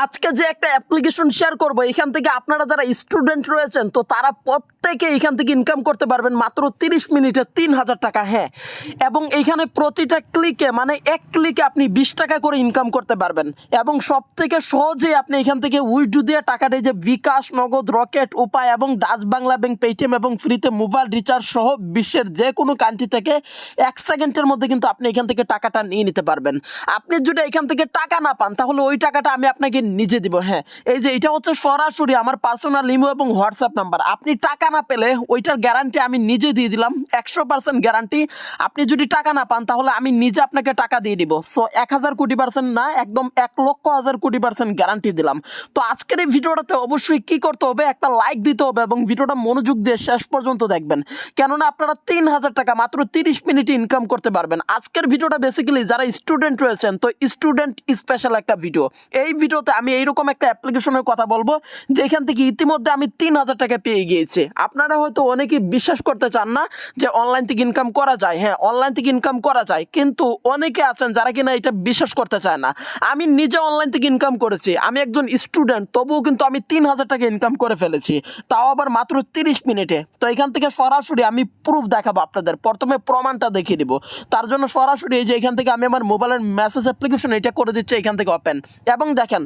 আজকে যে একটা অ্যাপ্লিকেশন শেয়ার করব, এখান থেকে আপনারা যারা স্টুডেন্ট রয়েছেন তো তারা প্রত্যেকে এখান থেকে ইনকাম করতে পারবেন মাত্র 30 মিনিটে 3000 টাকা। হ্যাঁ, এবং এইখানে প্রতিটা ক্লিকে মানে এক ক্লিকে আপনি 20 টাকা করে ইনকাম করতে পারবেন এবং সব থেকে সহজে আপনি এখান থেকে উইথড্র দিয়ে টাকাটা যে বিকাশ, নগদ, রকেট, উপায় এবং ডাচ বাংলা ব্যাংক, পেটিএম এবং ফ্রিতে মোবাইল রিচার্জ সহ বিশ্বের যে কোনো কান্ট্রি থেকে 1 সেকেন্ডের মধ্যে কিন্তু আপনি এখান থেকে টাকাটা নিয়ে নিতে পারবেন। আপনি যদি এখান থেকে টাকা না পান তাহলে ওই টাকাটা আমি আপনাকে নিজে দিব। হ্যাঁ, এই যে এটা হচ্ছে সরাসরি আমার পার্সোনাল ইমো এবং হোয়াটসঅ্যাপ নাম্বার। আপনি টাকা না পেলে ওইটার গ্যারান্টি আমি নিজে দিয়ে দিলাম, 100% গ্যারান্টি। আপনি যদি টাকা না পান তাহলে আমি নিজে আপনাকে টাকা দিয়ে দিব। সো 1000 কোটি পার্সেন্ট না, একদম 1,00,000 কোটি পার্সেন্ট গ্যারান্টি দিলাম। তো আজকের এই ভিডিওটাতে অবশ্যই কি করতে হবে, একটা লাইক দিতে হবে এবং ভিডিওটা মনোযোগ দিয়ে শেষ পর্যন্ত দেখবেন, কেননা আপনারা 3000 টাকা মাত্র 30 মিনিটে ইনকাম করতে পারবেন। আজকের ভিডিওটা বেসিক্যালি যারা স্টুডেন্ট রয়েছেন তো স্টুডেন্ট স্পেশাল একটা ভিডিও। এই ভিডিওতে আমি এইরকম একটা অ্যাপ্লিকেশনের কথা বলবো যেখান থেকে ইতিমধ্যে আমি 3000 টাকা পেয়ে গিয়েছি। আপনারা হয়তো অনেকেই বিশ্বাস করতে চান না যে অনলাইন থেকে ইনকাম করা যায়। হ্যাঁ, অনলাইন থেকে ইনকাম করা যায়, কিন্তু অনেকে আছেন যারা কিনা এটা বিশ্বাস করতে চায় না। আমি নিজে অনলাইন থেকে ইনকাম করেছি, আমি একজন স্টুডেন্ট, তবুও কিন্তু আমি 3000 টাকা ইনকাম করে ফেলেছি, তাও আবার মাত্র 30 মিনিটে। তো এখান থেকে সরাসরি আমি প্রুফ দেখাবো আপনাদের, প্রথমে প্রমাণটা দেখিয়ে দিব। তার জন্য সরাসরি এই যে এখান থেকে আমি আমার মোবাইলের মেসেজ অ্যাপ্লিকেশন এটা করে দিচ্ছি এখান থেকে ওপেন, এবং দেখেন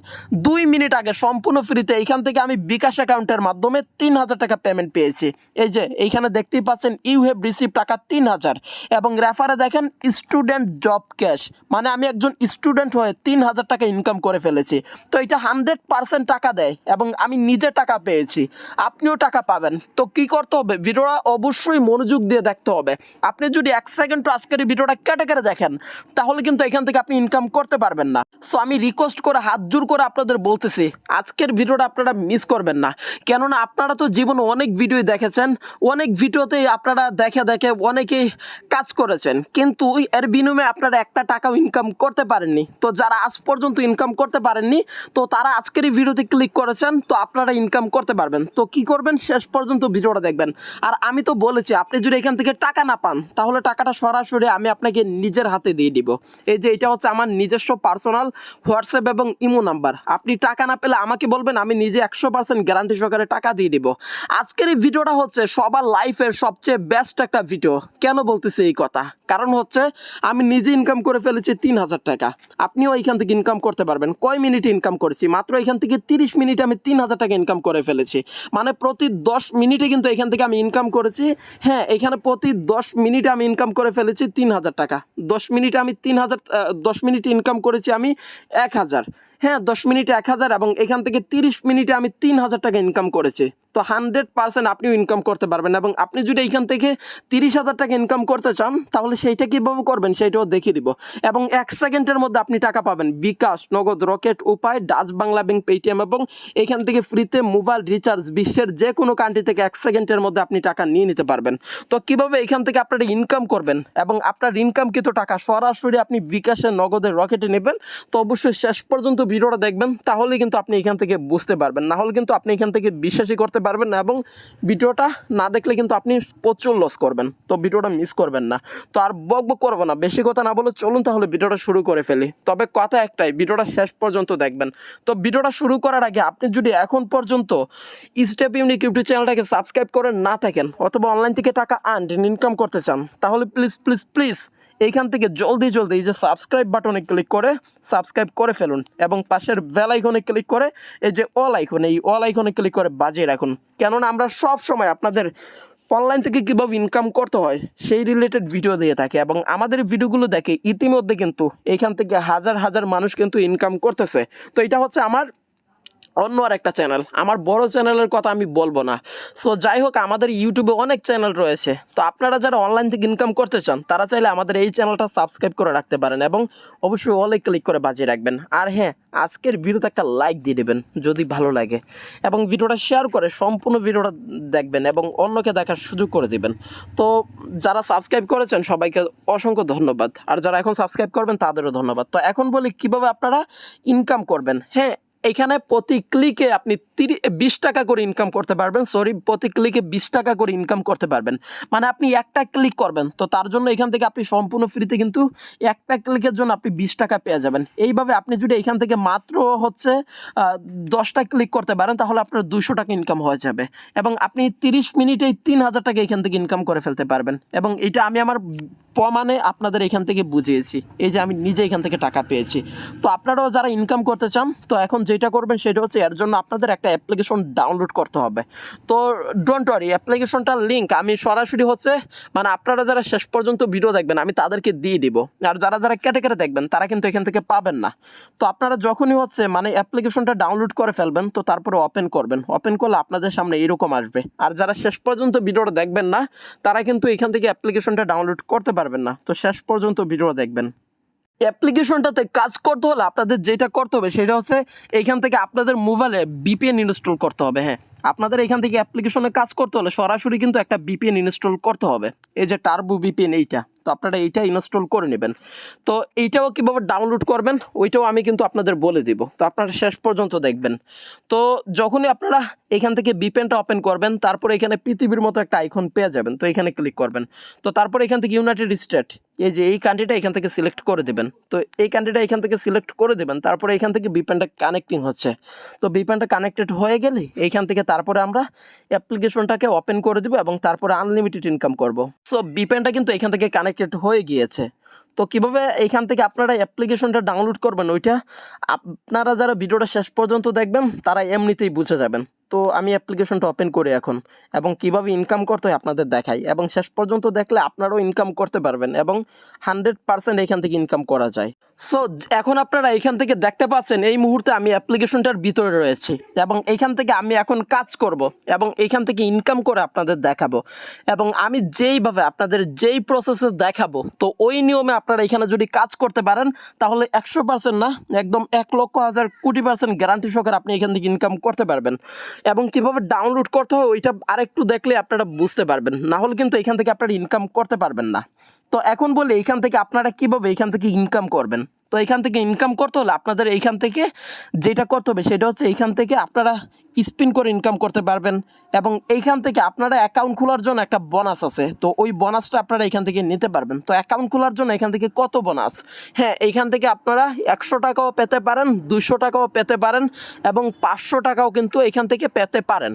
2 মিনিট আগে সম্পূর্ণ ফ্রিতে এইখান থেকে আমি বিকাশ অ্যাকাউন্টের মাধ্যমে 3000 টাকা পেমেন্ট পেয়েছি। এই যে এইখানে দেখতেই পাচ্ছেন ইউ হ্যাভ রিসিভ টাকা 3000, এবং রেফারে দেখেন স্টুডেন্ট জব ক্যাশ, মানে আমি একজন স্টুডেন্ট হয়ে 3000 টাকা ইনকাম করে ফেলেছি। তো এটা 100% টাকা দেয় এবং আমি নিজে টাকা পেয়েছি, আপনিও টাকা পাবেন। তো কি করতে হবে, ভিডিওটা অবশ্যই মনোযোগ দিয়ে দেখতে হবে। আপনি যদি 1 সেকেন্ড আজকের এই ভিডিওটা কেটে কেটে দেখেন তাহলে কিন্তু এখান থেকে আপনি ইনকাম করতে পারবেন না। সো আমি রিকোয়েস্ট করে হাত জোর করে আপনাদের বলতেছি আজকের ভিডিওটা আপনারা মিস করবেন না, কেননা আপনারা তো জীবনে অনেক ভিডিও দেখেছেন, অনেক ভিডিওতেই আপনারা দেখে দেখে অনেকেই কাজ করেছেন, কিন্তু এর বিনিময়ে আপনারা একটা টাকাও ইনকাম করতে পারেননি। তো যারা আজ পর্যন্ত ইনকাম করতে পারেননি তো তারা আজকের এই ভিডিওতে ক্লিক করেছেন, তো আপনারা ইনকাম করতে পারবেন। তো কি করবেন, শেষ পর্যন্ত ভিডিওটা দেখবেন। আর আমি তো বলেছি আপনি যদি এখান থেকে টাকা না পান তাহলে টাকাটা সরাসরি আমি আপনাকে নিজের হাতে দিয়ে দিব। এই যে এটা হচ্ছে আমার নিজস্ব পার্সোনাল হোয়াটসঅ্যাপ এবং ইমো নাম্বার। আপনি টাকা না পেলে আমাকে বলবেন, আমি নিজে 100% গ্যারান্টি সহকারে টাকা দিয়ে দিব। আজকের এই ভিডিওটা হচ্ছে সবার লাইফের সবচেয়ে বেস্ট একটা ভিডিও। কেন বলতেছি এই কথা, কারণ হচ্ছে আমি নিজে ইনকাম করে ফেলেছি 3000 টাকা, আপনিও এইখান থেকে ইনকাম করতে পারবেন। কয় মিনিটে ইনকাম করেছি, মাত্র এখান থেকে 30 মিনিটে আমি 3000 টাকা ইনকাম করে ফেলেছি, মানে প্রতি 10 মিনিটে কিন্তু এখান থেকে আমি ইনকাম করেছি। হ্যাঁ, এখানে প্রতি 10 মিনিটে আমি ইনকাম করে ফেলেছি 3000 টাকা। 10 মিনিটে আমি 10 মিনিটে ইনকাম করেছি আমি 1000। হ্যাঁ, 10 মিনিটে 1000 এবং এখান থেকে 30 মিনিটে আমি 3000 টাকা ইনকাম করেছি। তো 100% আপনিও ইনকাম করতে পারবেন, এবং আপনি যদি এইখান থেকে 30,000 টাকা ইনকাম করতে চান তাহলে সেইটা কীভাবে করবেন সেইটাও দেখিয়ে দিব, এবং 1 সেকেন্ডের মধ্যে আপনি টাকা পাবেন বিকাশ, নগদ, রকেট, উপায়, ডাচ বাংলা ব্যাংক, পেটিএম এবং এইখান থেকে ফ্রিতে মোবাইল রিচার্জ বিশ্বের যে কোনো কান্ট্রি থেকে 1 সেকেন্ডের মধ্যে আপনি টাকা নিয়ে নিতে পারবেন। তো কীভাবে এখান থেকে আপনারা ইনকাম করবেন এবং আপনার ইনকামকৃত টাকা সরাসরি আপনি বিকাশের, নগদের, রকেটে নেবেন, তো অবশ্যই শেষ পর্যন্ত ভিডিওটা দেখবেন, তাহলে কিন্তু আপনি এখান থেকে বুঝতে পারবেন, না হলে কিন্তু আপনি এখান থেকে বিশ্বাসই করতে পারবেন না, এবং ভিডিওটা না দেখলে কিন্তু আপনি প্রচুর লস করবেন। তো ভিডিওটা মিস করবেন না। তো আর বকবক করবো না, বেশি কথা না বলে চলুন তাহলে ভিডিওটা শুরু করে ফেলি। তবে কথা একটাই, ভিডিওটা শেষ পর্যন্ত দেখবেন। তো ভিডিওটা শুরু করার আগে আপনি যদি এখন পর্যন্ত স্টেপ ইউনিক ইউটিউব চ্যানেলটাকে সাবস্ক্রাইব করে না থাকেন অথবা অনলাইন থেকে টাকা ইনকাম করতে চান তাহলে প্লিজ প্লিজ প্লিজ এইখান থেকে জলদি জলদি এই যে সাবস্ক্রাইব বাটনে ক্লিক করে সাবস্ক্রাইব করে ফেলুন, এবং পাশের বেল আইকনে ক্লিক করে এই যে অল আইকন, এই অল আইকনে ক্লিক করে বাজিয়ে রাখুন, কেননা আমরা সব সময় আপনাদের অনলাইন থেকে কীভাবে ইনকাম করতে হয় সেই রিলেটেড ভিডিও দিয়ে থাকি, এবং আমাদের ভিডিওগুলো দেখে ইতিমধ্যে কিন্তু এইখান থেকে হাজার হাজার মানুষ কিন্তু ইনকাম করতেছে। তো এটা হচ্ছে আমার অন্য আর একটা চ্যানেল, আমার বড় চ্যানেলের কথা আমি বলবো না। সো যাই হোক, আমাদের ইউটিউবে অনেক চ্যানেল রয়েছে, তো আপনারা যারা অনলাইন থেকে ইনকাম করতে চান তারা চাইলে আমাদের এই চ্যানেলটা সাবস্ক্রাইব করে রাখতে পারেন, এবং অবশ্যই অলে ক্লিক করে বাজিয়ে রাখবেন। আর হ্যাঁ, আজকের ভিডিওতে একটা লাইক দিয়ে দেবেন যদি ভালো লাগে, এবং ভিডিওটা শেয়ার করে সম্পূর্ণ ভিডিওটা দেখবেন এবং অন্যকে দেখার সুযোগ করে দিবেন। তো যারা সাবস্ক্রাইব করেছেন সবাইকে অসংখ্য ধন্যবাদ, আর যারা এখন সাবস্ক্রাইব করবেন তাদেরও ধন্যবাদ। তো এখন বলি কীভাবে আপনারা ইনকাম করবেন। হ্যাঁ, এখানে প্রতি ক্লিকে আপনি 20 টাকা করে ইনকাম করতে পারবেন, প্রতি ক্লিকে 20 টাকা করে ইনকাম করতে পারবেন। মানে আপনি একটা ক্লিক করবেন, তো তার জন্য এখান থেকে আপনি সম্পূর্ণ ফ্রিতে কিন্তু একটা ক্লিকের জন্য আপনি 20 টাকা পেয়ে যাবেন। এইভাবে আপনি যদি এখান থেকে মাত্র হচ্ছে 10টা ক্লিক করতে পারেন, তাহলে আপনার 200 টাকা ইনকাম হয়ে যাবে এবং আপনি 30 মিনিটেই 3000 টাকা এখান থেকে ইনকাম করে ফেলতে পারবেন। এবং এটা আমি আমার প্রমাণে আপনাদের এখান থেকে বুঝিয়েছি, এই যে আমি নিজে এখান থেকে টাকা পেয়েছি। তো আপনারাও যারা ইনকাম করতে চান, তো এখন যেটা করবেন সেটা হচ্ছে এর জন্য আপনাদের একটা অ্যাপ্লিকেশন ডাউনলোড করতে হবে। তো ডোন্ট ওয়ারি, অ্যাপ্লিকেশনটার লিঙ্ক আমি সরাসরি হচ্ছে মানে আপনারা যারা শেষ পর্যন্ত ভিডিও দেখবেন আমি তাদেরকে দিয়ে দিব, আর যারা যারা কেটে কেটে দেখবেন তারা কিন্তু এখান থেকে পাবেন না। তো আপনারা যখনই হচ্ছে মানে অ্যাপ্লিকেশনটা ডাউনলোড করে ফেলবেন, তো তারপরে ওপেন করবেন, ওপেন করলে আপনাদের সামনে এরকম আসবে। আর যারা শেষ পর্যন্ত ভিডিওটা দেখবেন না তারা কিন্তু এখান থেকে অ্যাপ্লিকেশনটা ডাউনলোড করতে পারবেন না। তো শেষ পর্যন্ত ভিডিও দেখবেন। অ্যাপ্লিকেশনটাতে কাজ করতে হলে আপনাদের যেটা করতে হবে সেটা হচ্ছে এইখান থেকে আপনাদের মোবাইলে বিপিএন ইনস্টল করতে হবে। হ্যাঁ, আপনাদের এখান থেকে অ্যাপ্লিকেশনে কাজ করতে হলে সরাসরি কিন্তু একটা বিপিএন ইনস্টল করতে হবে, এই যে টার্বো বিপিএন এইটা। তো আপনারা এইটা ইনস্টল করে নেবেন। তো এইটাও কীভাবে ডাউনলোড করবেন ওইটাও আমি কিন্তু আপনাদের বলে দিব, তো আপনারা শেষ পর্যন্ত দেখবেন। তো যখনই আপনারা এখান থেকে বিপিএনটা ওপেন করবেন, তারপরে এখানে পৃথিবীর মতো একটা আইকন পেয়ে যাবেন, তো এখানে ক্লিক করবেন। তো তারপরে এখান থেকে ইউনাইটেড স্টেট, এই যে এই কান্ট্রিটা এখান থেকে সিলেক্ট করে দেবেন। তো এই কান্ট্রিটা এখান থেকে সিলেক্ট করে দেবেন, তারপরে এখান থেকে বিপিএনটা কানেক্টিং হচ্ছে। তো বিপিএনটা কানেক্টেড হয়ে গেলে এইখান থেকে তারপরে আমরা অ্যাপ্লিকেশনটাকে ওপেন করে দেবো এবং তারপরে আনলিমিটেড ইনকাম করব। সো বিপিএনটা কিন্তু এখান থেকে কানেক্টেড হয়ে গিয়েছে। তো কীভাবে এইখান থেকে আপনারা অ্যাপ্লিকেশনটা ডাউনলোড করবেন ওইটা আপনারা যারা ভিডিওটা শেষ পর্যন্ত দেখবেন তারা এমনিতেই বুঝে যাবেন। তো আমি অ্যাপ্লিকেশনটা ওপেন করি এখন এবং কিভাবে ইনকাম করতে হয় আপনাদের দেখাই, এবং শেষ পর্যন্ত দেখলে আপনারাও ইনকাম করতে পারবেন এবং 100% এখান থেকে ইনকাম করা যায়। সো এখন আপনারা এখান থেকে দেখতে পাচ্ছেন এই মুহূর্তে আমি অ্যাপ্লিকেশনটার ভিতরে রয়েছি এবং এইখান থেকে আমি এখন কাজ করব এবং এইখান থেকে ইনকাম করে আপনাদের দেখাবো। এবং আমি যেইভাবে আপনাদের যেই প্রসেসে দেখাবো, তো ওই নিয়মে আপনারা এখানে যদি কাজ করতে পারেন তাহলে 100% না, একদম 1,00,000,000,000% গ্যারান্টি সহকারে আপনি এখান থেকে ইনকাম করতে পারবেন। এবং কীভাবে ডাউনলোড করতে হয় ওইটা আরেকটু দেখলে আপনারা বুঝতে পারবেন, না হলে কিন্তু এখান থেকে আপনারা ইনকাম করতে পারবেন না। তো এখন বলি এইখান থেকে আপনারা কীভাবে এখান থেকে ইনকাম করবেন। তো এখান থেকে ইনকাম করতে হলে আপনাদের এইখান থেকে যেটা করতে হবে সেটা হচ্ছে এইখান থেকে আপনারা স্পিন করে ইনকাম করতে পারবেন এবং এইখান থেকে আপনারা অ্যাকাউন্ট খোলার জন্য একটা বোনাস আছে, তো ওই বোনাসটা আপনারা এখান থেকে নিতে পারবেন। তো অ্যাকাউন্ট খোলার জন্য এখান থেকে কত বোনাস, হ্যাঁ এইখান থেকে আপনারা 100 টাকাও পেতে পারেন, 200 টাকাও পেতে পারেন এবং 500 টাকাও কিন্তু এখান থেকে পেতে পারেন।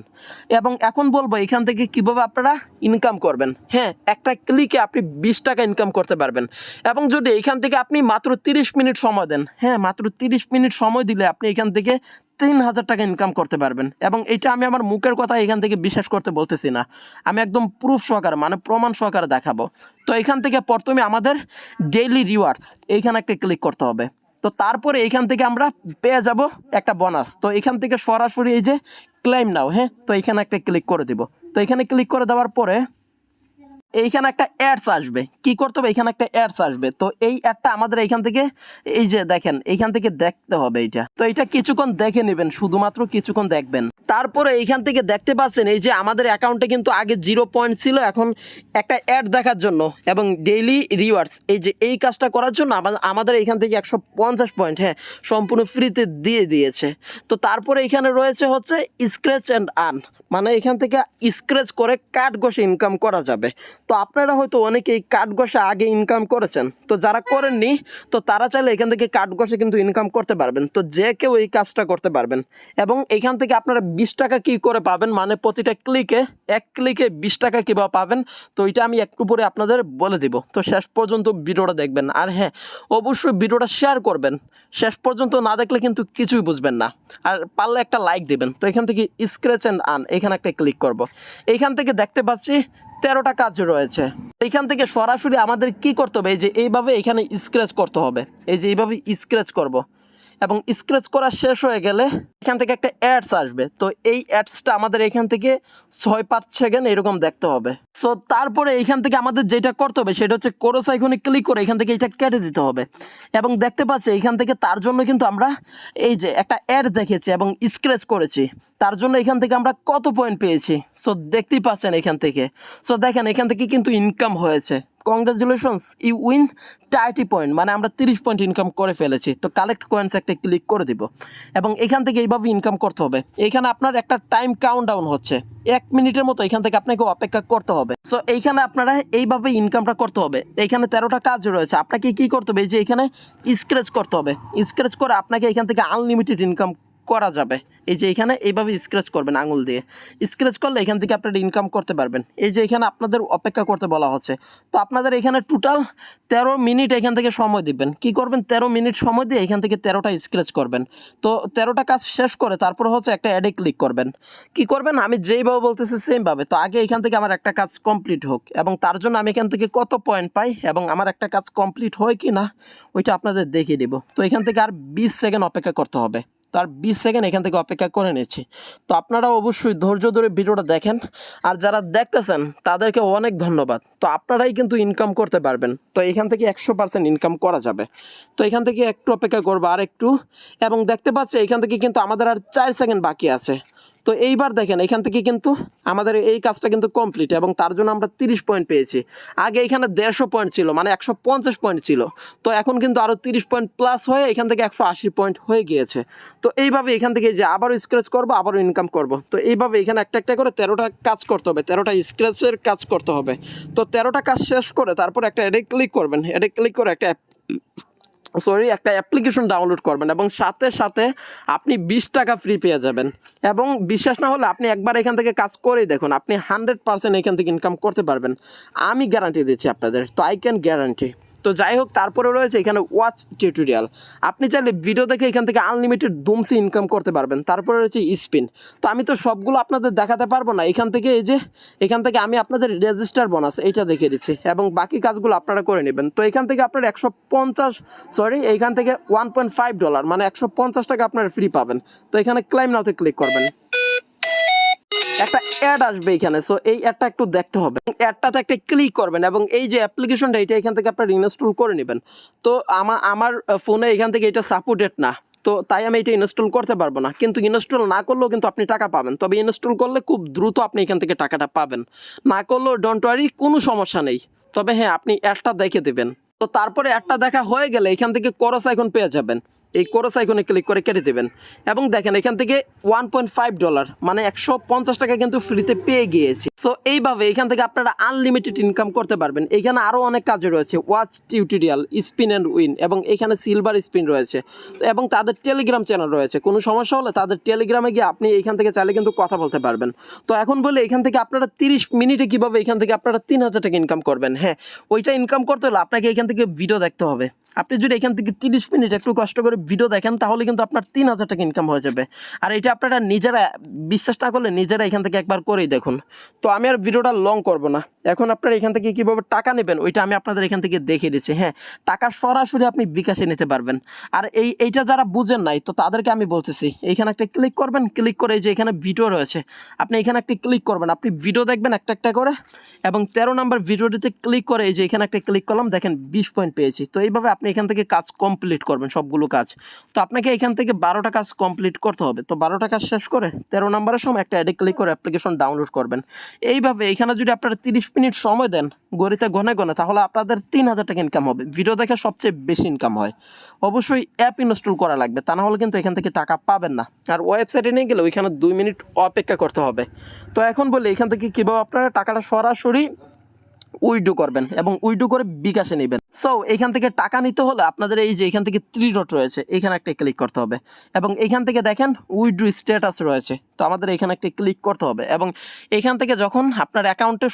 এবং এখন বলবো এখান থেকে কীভাবে আপনারা ইনকাম করবেন। হ্যাঁ, একটা ক্লিকে আপনি 20 টাকা ইনকাম করতে পারবেন এবং যদি এইখান থেকে আপনি মাত্র 30 মিনিট সময় দেন, হ্যাঁ মাত্র 30 মিনিট সময় দিলে আপনি এখান থেকে 3000 টাকা ইনকাম করতে পারবেন। এবং এটা আমি আমার মুখের কথা এখান থেকে বিশ্বাস করতে বলতেছি না, আমি একদম প্রুফ সহকারে মানে প্রমাণ সহকারে দেখাবো। তো এখান থেকে প্রথমে আমাদের ডেইলি রিওয়ার্ডস এইখানে একটা ক্লিক করতে হবে। তো তারপরে এইখান থেকে আমরা পেয়ে যাব একটা বোনাস। তো এখান থেকে সরাসরি এই যে ক্লেম নাও, হ্যাঁ তো এইখানে একটা ক্লিক করে দিব। তো এখানে ক্লিক করে দেওয়ার পরে এইখানে একটা অ্যাডস আসবে, কি করতে হবে এখানে একটা অ্যাডস আসবে। তো এই অ্যাডটা আমাদের এইখান থেকে এই যে দেখেন এইখান থেকে দেখতে হবে এইটা। তো এটা কিছুক্ষণ দেখে নেবেন, শুধুমাত্র কিছুক্ষণ দেখবেন। তারপরে এইখান থেকে দেখতে পাচ্ছেন এই যে আমাদের অ্যাকাউন্টে কিন্তু আগে 0 পয়েন্ট ছিল, এখন একটা অ্যাড দেখার জন্য এবং ডেইলি রিওয়ার্ডস এই যে এই কাজটা করার জন্য আমাদের এইখান থেকে 150 পয়েন্ট হ্যাঁ সম্পূর্ণ ফ্রিতে দিয়ে দিয়েছে। তো তারপরে এখানে রয়েছে হচ্ছে স্ক্র্যাচ অ্যান্ড আর্ন, মানে এখান থেকে স্ক্র্যাচ করে কাট ঘষে ইনকাম করা যাবে। তো আপনারা হয়তো অনেকেই কাট ঘষে আগে ইনকাম করেছেন, তো যারা করেননি তো তারা চাইলে এখান থেকে কাট ঘষে কিন্তু ইনকাম করতে পারবেন। তো যে কেউ এই কাজটা করতে পারবেন এবং এখান থেকে আপনারা 20 টাকা কী করে পাবেন, মানে প্রতিটা ক্লিকে 1 ক্লিকে 20 টাকা কীভাবে পাবেন, তো এটা আমি একটু পরে আপনাদের বলে দিব। তো শেষ পর্যন্ত ভিডিওটা দেখবেন, আর হ্যাঁ অবশ্যই ভিডিওটা শেয়ার করবেন, শেষ পর্যন্ত না দেখলে কিন্তু কিছুই বুঝবেন না। আর পারলে একটা লাইক দেবেন। তো এখান থেকে স্ক্র্যাচ অ্যান্ড আর্ন এখানে একটা ক্লিক করব। এইখান থেকে দেখতে পাচ্ছি 13টা কাজ রয়েছে। এইখান থেকে সরাসরি আমাদের কি করতে হবে, এই যে এইভাবে এখানে স্ক্র্যাচ করতে হবে, এই যে এইভাবে স্ক্র্যাচ করব এবং স্ক্র্যাচ করা শেষ হয়ে গেলে এখান থেকে একটা অ্যাডস আসবে। তো এই অ্যাডসটা আমাদের এখান থেকে 6-5 সেকেন্ড এরকম দেখতে হবে। সো তারপরে এইখান থেকে আমাদের যেটা করতে হবে সেটা হচ্ছে ক্রস আইকনে ক্লিক করে এখান থেকে এটা কেটে দিতে হবে। এবং দেখতে পাচ্ছি এইখান থেকে তার জন্য কিন্তু আমরা এই যে একটা অ্যাড দেখেছি এবং স্ক্র্যাচ করেছি, তার জন্য এখান থেকে আমরা কত পয়েন্ট পেয়েছি। সো দেখতেই পাচ্ছেন এখান থেকে। সো দেখেন এখান থেকে কিন্তু ইনকাম হয়েছে। কংগ্রাচুলেশনস, ইউ উইন 30 পয়েন্ট, মানে আমরা 30 পয়েন্ট ইনকাম করে ফেলেছি। তো কালেক্ট কয়েন্স একটা ক্লিক করে দিব এবং এখান থেকে এইভাবে ইনকাম করতে হবে। এখানে আপনার একটা টাইম কাউন্ট ডাউন হচ্ছে, 1 মিনিটের মতো এখান থেকে আপনাকে অপেক্ষা করতে হবে। সো এইখানে আপনারা এইভাবে ইনকামটা করতে হবে। এইখানে 13টা কাজ রয়েছে। আপনাকে কি করতে হবে, এই যে এখানে স্ক্র্যাচ করতে হবে। স্ক্র্যাচ করে আপনাকে এখান থেকে আনলিমিটেড ইনকাম করা যাবে। এই যে এখানে এইভাবে স্ক্র্যাচ করবেন আঙুল দিয়ে। স্ক্র্যাচ করলে এখান থেকে আপনারা ইনকাম করতে পারবেন। এই যে এখানে আপনাদের অপেক্ষা করতে বলা হচ্ছে। তো আপনাদের এখানে টোটাল 13 মিনিট এখান থেকে সময় দিবেন। কি করবেন, 13 মিনিট সময় দিয়ে এখান থেকে 13টা স্ক্র্যাচ করবেন। তো 13টা কাজ শেষ করে তারপর হচ্ছে একটা অ্যাডে ক্লিক করবেন। কি করবেন, আমি যেইভাবে বলতেছি সেমভাবে। তো আগে এখান থেকে আমার একটা কাজ কমপ্লিট হোক এবং তার জন্য আমি এখান থেকে কত পয়েন্ট পাই এবং আমার একটা কাজ কমপ্লিট হয় কি না ওইটা আপনাদের দেখিয়ে দেবো। তো এখান থেকে আর 20 সেকেন্ড অপেক্ষা করতে হবে। তো আর 20 সেকেন্ড এখান থেকে অপেক্ষা করে নিচ্ছি। তো আপনারা অবশ্যই ধৈর্য ধরে ভিডিওটা দেখেন, আর যারা দেখতেছেন তাদেরকে অনেক ধন্যবাদ। তো আপনারাই কিন্তু ইনকাম করতে পারবেন। তো এখান থেকে 100% ইনকাম করা যাবে। তো এখান থেকে একটু অপেক্ষা করবো আর একটু, এবং দেখতে পাচ্ছি এখান থেকে কিন্তু আমাদের আর 4 সেকেন্ড বাকি আছে। তো এইবার দেখেন এখান থেকে কিন্তু আমাদের এই কাজটা কিন্তু কমপ্লিট এবং তার জন্য আমরা 30 পয়েন্ট পেয়েছি। আগে এখানে 150 পয়েন্ট ছিল, মানে 150 পয়েন্ট ছিল। তো এখন কিন্তু আরও 30 পয়েন্ট প্লাস হয়ে এখান থেকে 180 পয়েন্ট হয়ে গিয়েছে। তো এইভাবে এখান থেকে যে আবারও স্ক্র্যাচ করবো, আবারও ইনকাম করব। তো এইভাবে এখানে একটা একটা করে 13টা কাজ করতে হবে, 13টা স্ক্র্যাচের কাজ করতে হবে। তো 13টা কাজ শেষ করে তারপর একটা অ্যাডে ক্লিক করবেন। অ্যাডে ক্লিক করে একটা অ্যাপ্লিকেশন ডাউনলোড করবেন এবং সাথে সাথে আপনি 20 টাকা ফ্রি পেয়ে যাবেন। এবং বিশ্বাস না হলে আপনি একবার এখান থেকে কাজ করেই দেখুন, আপনি 100% এখান থেকে ইনকাম করতে পারবেন। আমি গ্যারান্টি দিচ্ছি আপনাদের। তো আই ক্যান গ্যারান্টি। তো যাই হোক, তারপরে রয়েছে এখানে ওয়াচ টিউটোরিয়াল। আপনি চাইলে ভিডিও দেখে এখান থেকে আনলিমিটেড দুমসি ইনকাম করতে পারবেন। তারপরে রয়েছে স্পিন। তো আমি তো সবগুলো আপনাদের দেখাতে পারবো না। এখান থেকে এই যে এখান থেকে আমি আপনাদের রেজিস্টার বোনাস এইটা দেখিয়ে দিচ্ছি এবং বাকি কাজগুলো আপনারা করে নেবেন। তো এখান থেকে আপনার এইখান থেকে $1.5, মানে 150 টাকা আপনারা ফ্রি পাবেন। তো এখানে ক্লেম নাওতে ক্লিক করবেন। একটা অ্যাড আসবে এখানে। সো এই অ্যাডটা একটু দেখতে হবে, অ্যাডটাতে একটা ক্লিক করবেন এবং এই যে অ্যাপ্লিকেশনটা এটা এখান থেকে আপনারা ইনস্টল করে নেবেন। তো আমার ফোনে এখান থেকে এটা সাপোর্টেড না, তো তাই আমি এটা ইনস্টল করতে পারবো না। কিন্তু ইনস্টল না করলেও কিন্তু আপনি টাকা পাবেন। তবে ইনস্টল করলে খুব দ্রুত আপনি এখান থেকে টাকাটা পাবেন। না করলেও ডোন্ট ওয়ারি, কোনো সমস্যা নেই। তবে হ্যাঁ, আপনি অ্যাডটা দেখে দেবেন। তো তারপরে অ্যাডটা দেখা হয়ে গেলে এখান থেকে করস আইকন পেয়ে যাবেন। এই কোরাস আইকনে ক্লিক করে কেটে দেবেন এবং দেখেন এখান থেকে $1.5, মানে 150 টাকা কিন্তু ফ্রিতে পেয়ে গিয়েছি। সো এইভাবে এখান থেকে আপনারা আনলিমিটেড ইনকাম করতে পারবেন। এখানে আরও অনেক কাজ রয়েছে, watch tutorial, spin and win, এবং এখানে সিলভার স্পিন রয়েছে এবং তাদের টেলিগ্রাম চ্যানেল রয়েছে। কোনো সমস্যা হলে তাদের টেলিগ্রামে গিয়ে আপনি এখান থেকে চাইলে কিন্তু কথা বলতে পারবেন। তো এখন বলে এখান থেকে আপনারা 30 মিনিটে কীভাবে এখান থেকে আপনারা 3000 টাকা ইনকাম করবেন। হ্যাঁ, ওইটা ইনকাম করতে হলে আপনাকে এখান থেকে ভিডিও দেখতে হবে। আপনি যদি এখান থেকে 30 মিনিট একটু কষ্ট করে ভিডিও দেখেন তাহলে কিন্তু আপনার 3000 টাকা ইনকাম হয়ে যাবে। আর এটা আপনারা নিজেরা বিশ্বাস না করলে নিজেরা এখান থেকে একবার করেই দেখুন। তো আমি আর ভিডিওটা লং করব না। এখন আপনারা এখান থেকে কীভাবে টাকা নেবেন ওইটা আমি আপনাদের এখান থেকে দেখিয়ে দিচ্ছি। হ্যাঁ, টাকা সরাসরি আপনি বিকাশে নিতে পারবেন। আর এইটা যারা বুঝেন নাই তো তাদেরকে আমি বলতেছি, এইখানে একটা ক্লিক করবেন। ক্লিক করে যে এখানে ভিডিও রয়েছে আপনি এখানে একটা ক্লিক করবেন। আপনি ভিডিও দেখবেন একটা একটা করে এবং 13 নম্বর ভিডিওটিতে ক্লিক করে এই যে এখানে একটা ক্লিক করলাম, দেখেন 20 পয়েন্ট পেয়েছি। তো এইভাবে আপনি এখান থেকে কাজ কমপ্লিট করবেন, সবগুলো কাজ। তো আপনাকে এখান থেকে 12টা কাজ কমপ্লিট করতে হবে। তো 12টা কাজ শেষ করে 13 নম্বরের সময় একটা অ্যাডে ক্লিক করে অ্যাপ্লিকেশন ডাউনলোড করবেন। এইভাবে এখানে যদি আপনারা 30 মিনিট সময় দেন গড়িতে গনে গনে, তাহলে আপনাদের 3000 টাকা ইনকাম হবে। ভিডিও দেখে সবচেয়ে বেশি ইনকাম হয়। অবশ্যই অ্যাপ ইনস্টল করা লাগবে, তা না হলে কিন্তু এখান থেকে টাকা পাবেন না। আর ওয়েবসাইটে নিয়ে গেলে ওইখানে 2 মিনিট অপেক্ষা করতে হবে। তো এখন বলি এখান থেকে কীভাবে আপনারা টাকাটা সরাসরি উইথড্র করবেন এবং উইথড্র করে বিকাশে নেবেন। সো এখান থেকে টাকা নিতে হলে আপনাদের এই যে এখান থেকে 3 ডট রয়েছে এখানে একটা ক্লিক করতে হবে এবং এখান থেকে দেখেন উইথড্র স্ট্যাটাস রয়েছে। তো আমাদের এখানে একটা ক্লিক করতে হবে এবং এখান থেকে যখন আপনার অ্যাকাউন্টে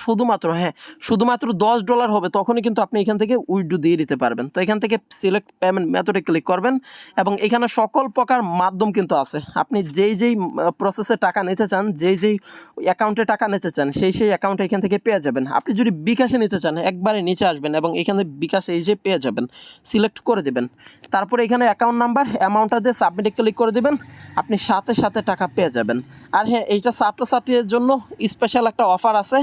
শুধুমাত্র $10 হবে তখনই কিন্তু আপনি এখান থেকে উইথড্র দিয়ে দিতে পারবেন। তো এখান থেকে সিলেক্ট পেমেন্ট মেথডে ক্লিক করবেন এবং এখানে সকল প্রকার মাধ্যম কিন্তু আছে। আপনি যেই প্রসেসে টাকা নিতে চান, যেই অ্যাকাউন্টে টাকা নিতে চান সেই অ্যাকাউন্টে এখান থেকে পেয়ে যাবেন। আপনি যদি বিকাশে নিতে চান একবারে নিচে আসবেন এবং এখানে বিকাশ এই যে পেয়ে যাবেন, সিলেক্ট করে দেবেন। তারপরে এখানে অ্যাকাউন্ট নাম্বার অ্যামাউন্টটা দিয়ে সাবমিটে ক্লিক করে দেবেন, আপনি সাথে সাথে টাকা পেয়ে যাবেন। আর হ্যাঁ, এইটা ছাত্রছাত্রীদের জন্য স্পেশাল একটা অফার আছে।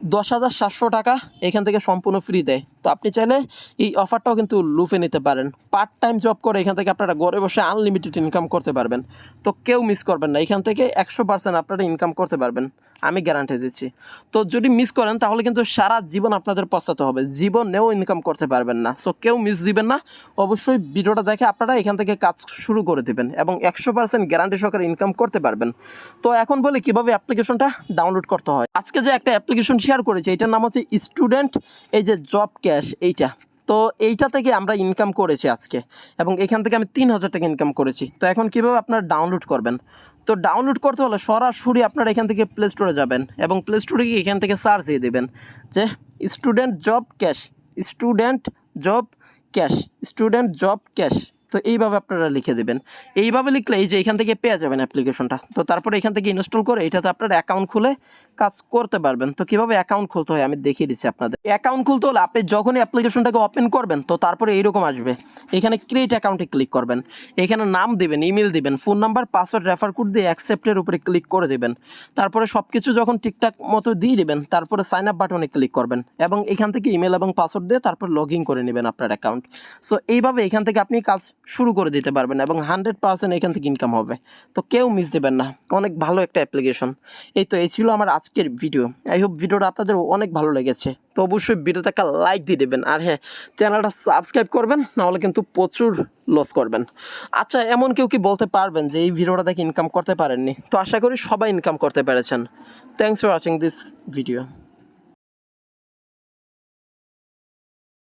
10,700 টাকা এখান থেকে সম্পূর্ণ ফ্রি দেয়। তো আপনি চাইলে এই অফারটাও কিন্তু লুফে নিতে পারেন। পার্ট টাইম জব করে এখান থেকে আপনারা ঘরে বসে আনলিমিটেড ইনকাম করতে পারবেন। তো কেউ মিস করবেন না, এখান থেকে 100% আপনারা ইনকাম করতে পারবেন, আমি গ্যারান্টি দিচ্ছি। তো যদি মিস করেন তাহলে কিন্তু সারা জীবন আপনাদের পস্তাতে হবে, জীবনেও ইনকাম করতে পারবেন না। সো কেউ মিস দিবেন না, অবশ্যই ভিডিওটা দেখে আপনারা এখান থেকে কাজ শুরু করে দেবেন এবং 100% গ্যারান্টি সহকারে ইনকাম করতে পারবেন। তো এখন বলি কীভাবে অ্যাপ্লিকেশনটা ডাউনলোড করতে হয়। আজকে যে একটা অ্যাপ্লিকেশন শেয়ার করেছি এটার নাম হচ্ছে স্টুডেন্ট এই যে জব ক্যাশ এইটা। তো এইটা থেকে আমরা ইনকাম করেছি আজকে, এবং এখান থেকে আমি 3,000 টাকা ইনকাম করেছি। তো এখন কীভাবে আপনারা ডাউনলোড করবেন? তো ডাউনলোড করতে হলে সরাসরি আপনারা এখান থেকে প্লে স্টোরে যাবেন এবং প্লে স্টোরে গিয়ে এখান থেকে সার্চ দিয়ে দেবেন যে student job cash, student job cash, student job cash. তো এইভাবে আপনারা লিখে দেবেন। এইভাবে লিখলে এই যে এখান থেকে পেয়ে যাবেন অ্যাপ্লিকেশনটা। তো তারপরে এখান থেকে ইনস্টল করে এটাতে আপনার অ্যাকাউন্ট খুলে কাজ করতে পারবেন। তো কীভাবে অ্যাকাউন্ট খুলতে হয় আমি দেখিয়ে দিচ্ছি আপনাদের। অ্যাকাউন্ট খুলতে হলে আপনি যখনই অ্যাপ্লিকেশনটাকে ওপেন করবেন তো তারপরে এইরকম আসবে, এখানে ক্রিয়েট অ্যাকাউন্টে ক্লিক করবেন, এখানে নাম দেবেন, ইমেল দিবেন, phone number, password, refer code দিয়ে অ্যাকসেপ্টের উপরে ক্লিক করে দেবেন। তারপরে সব কিছু যখন ঠিকঠাক মতো দিয়ে দেবেন তারপরে সাইন আপ বাটনে ক্লিক করবেন এবং এখান থেকে ইমেল এবং পাসওয়ার্ড দিয়ে তারপর লগ ইন করে নেবেন আপনার অ্যাকাউন্ট। সো এইভাবে এখান থেকে আপনি কাজ শুরু করে দিতে পারবেন এবং 100% এখান থেকে ইনকাম হবে। তো কেউ মিস দেবেন না, অনেক ভালো একটা অ্যাপ্লিকেশন। এই ছিল আমার আজকের ভিডিও। আই হোপ ভিডিওটা আপনাদের অনেক ভালো লেগেছে। তো অবশ্যই ভিডিওতে একটা লাইক দিয়ে দেবেন, আর হ্যাঁ চ্যানেলটা সাবস্ক্রাইব করবেন, নাহলে কিন্তু প্রচুর লস করবেন। আচ্ছা, এমন কেউ কি বলতে পারবেন যে এই ভিডিওটা দেখে ইনকাম করতে পারেননি? তো আশা করি সবাই ইনকাম করতে পেরেছেন। Thanks for watching this video.